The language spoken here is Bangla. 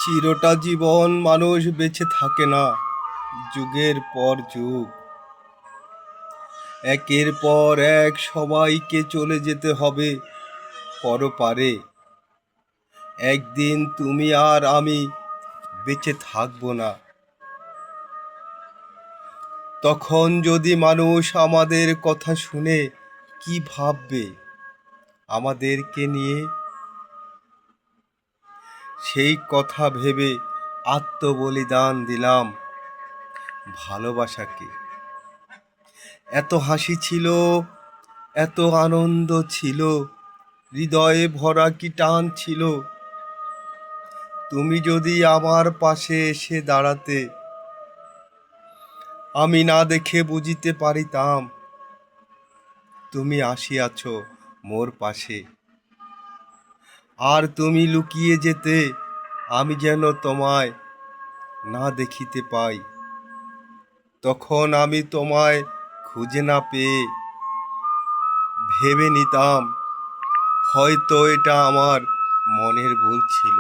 চিরটা জীবন মানুষ বেঁচে থাকে না, যুগের পর যুগ একের পর এক সবাইকে চলে যেতে হবে পরপারে। একদিন তুমি আর আমি বেঁচে থাকবো না। তখন যদি মানুষ আমাদের কথা শুনে কি ভাববে আমাদেরকে নিয়ে, সেই কথা ভেবে আত্মবলিদান দিলাম ভালোবাসাকে। এত হাসি ছিল, এত আনন্দ ছিল, হৃদয়ে ভরা কি টান ছিল। তুমি যদি আমার পাশে এসে দাঁড়াতে, আমি না দেখে বুঝিতে পারিতাম তুমি আসিয়াছ মোর পাশে। আর তুমি লুকিয়ে যেতে, আমি যেন তোমায় না দেখিতে পাই। তখন আমি তোমায় খুঁজে না পেয়ে ভেবে নিতাম হয়তো এটা আমার মনের ভুল ছিল।